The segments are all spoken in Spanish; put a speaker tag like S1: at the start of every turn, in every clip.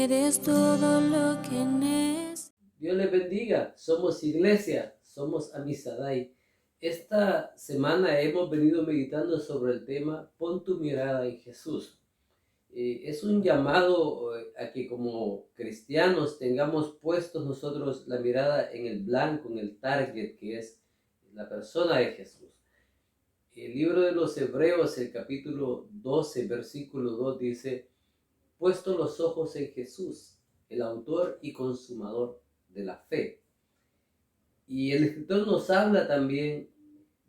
S1: eres todo lo que necesito.
S2: Dios les bendiga. Somos iglesia, somos Amisadai. Esta semana hemos venido meditando sobre el tema Pon tu mirada en Jesús. Es un llamado a que como cristianos tengamos puestos nosotros la mirada en el blanco, en el target, que es la persona de Jesús. El libro de los Hebreos, el capítulo 12, versículo 2 dice: puesto los ojos en Jesús, el autor y consumador de la fe. Y el escritor nos habla también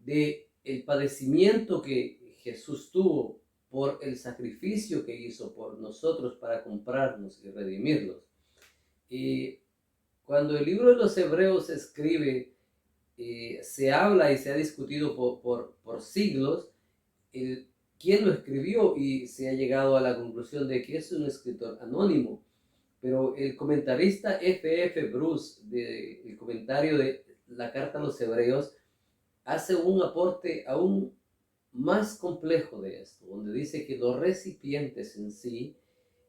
S2: de el padecimiento que Jesús tuvo por el sacrificio que hizo por nosotros para comprarnos y redimirnos. Y cuando el libro de los Hebreos se escribe, se habla y se ha discutido por siglos quién lo escribió, y se ha llegado a la conclusión de que es un escritor anónimo. Pero el comentarista F.F. Bruce, el comentario de la carta a los Hebreos, hace un aporte aún más complejo de esto, donde dice que los recipientes en sí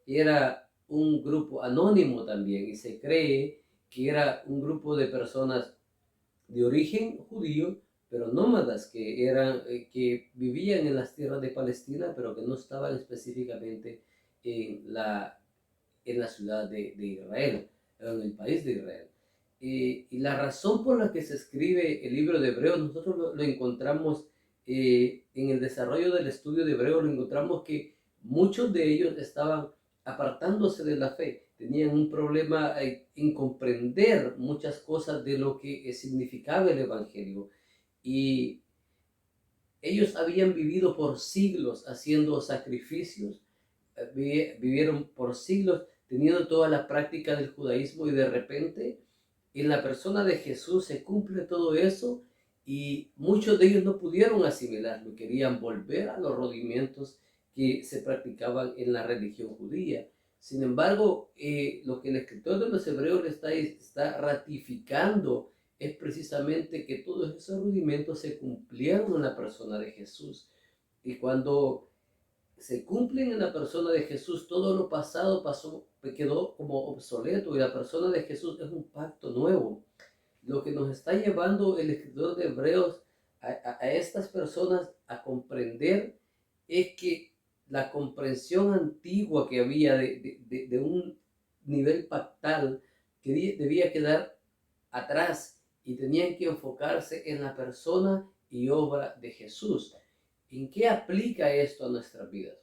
S2: era un grupo anónimo también, y se cree que era un grupo de personas de origen judío, pero nómadas, que vivían en las tierras de Palestina, pero que no estaban específicamente en la ciudad de Israel, en el país de Israel. Y la razón por la que se escribe el libro de Hebreos, nosotros lo encontramos en el desarrollo del estudio de Hebreos, lo encontramos que muchos de ellos estaban apartándose de la fe, tenían un problema en comprender muchas cosas de lo que significaba el Evangelio, y ellos habían vivido por siglos haciendo sacrificios, vivieron por siglos teniendo toda la práctica del judaísmo, y de repente en la persona de Jesús se cumple todo eso, y muchos de ellos no pudieron asimilarlo, querían volver a los rudimentos que se practicaban en la religión judía. Sin embargo, lo que el escritor de los Hebreos está ratificando es precisamente que todos esos rudimentos se cumplieron en la persona de Jesús. Y cuando se cumplen en la persona de Jesús, todo lo pasado quedó como obsoleto, y la persona de Jesús es un pacto nuevo. Lo que nos está llevando el escritor de Hebreos a estas personas a comprender es que la comprensión antigua que había de un nivel pactal que debía quedar atrás, y tenían que enfocarse en la persona y obra de Jesús. ¿En qué aplica esto a nuestras vidas?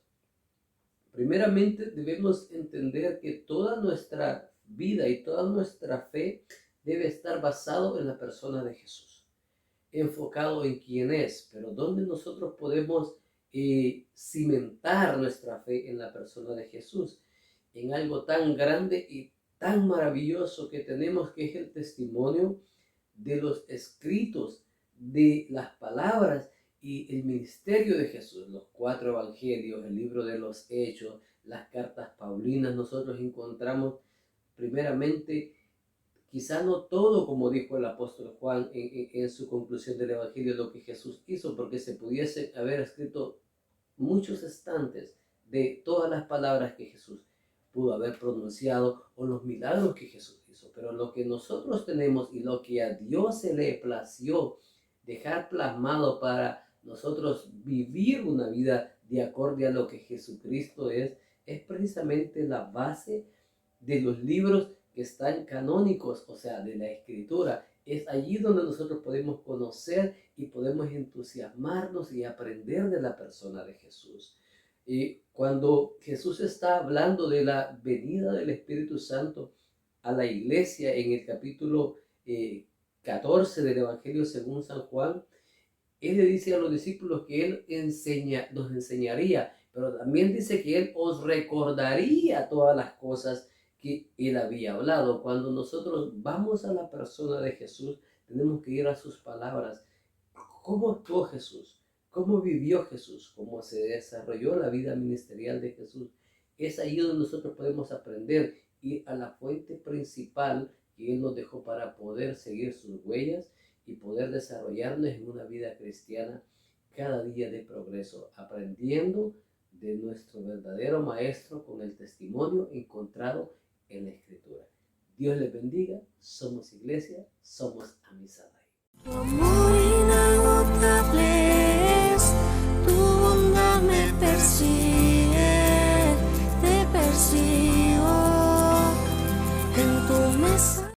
S2: Primeramente debemos entender que toda nuestra vida y toda nuestra fe debe estar basado en la persona de Jesús, enfocado en quién es, pero donde nosotros podemos cimentar nuestra fe en la persona de Jesús, en algo tan grande y tan maravilloso que tenemos, que es el testimonio de los escritos, de las palabras y el ministerio de Jesús, los 4 evangelios, el libro de los Hechos, las cartas paulinas. Nosotros encontramos primeramente, quizá no todo, como dijo el apóstol Juan en su conclusión del evangelio, lo que Jesús hizo, porque se pudiese haber escrito muchos estantes de todas las palabras que Jesús pudo haber pronunciado, o los milagros que Jesús hizo. Pero lo que nosotros tenemos y lo que a Dios se le plació dejar plasmado para nosotros vivir una vida de acorde a lo que Jesucristo es precisamente la base de los libros que están canónicos, o sea, de la Escritura. Es allí donde nosotros podemos conocer y podemos entusiasmarnos y aprender de la persona de Jesús. Y cuando Jesús está hablando de la venida del Espíritu Santo a la iglesia en el capítulo 14 del Evangelio según San Juan, Él le dice a los discípulos que Él nos enseñaría, pero también dice que Él os recordaría todas las cosas que Él había hablado. Cuando nosotros vamos a la persona de Jesús, tenemos que ir a sus palabras. ¿Cómo actuó Jesús? ¿Cómo vivió Jesús? ¿Cómo se desarrolló la vida ministerial de Jesús? Es ahí donde nosotros podemos aprender, ir a la fuente principal que Él nos dejó para poder seguir sus huellas y poder desarrollarnos en una vida cristiana cada día de progreso, aprendiendo de nuestro verdadero maestro con el testimonio encontrado en la Escritura. Dios les bendiga. Somos iglesia, somos Amisada.
S1: Tu amor inagotable es, tu bondad me persigue, te persigo en tu mesa.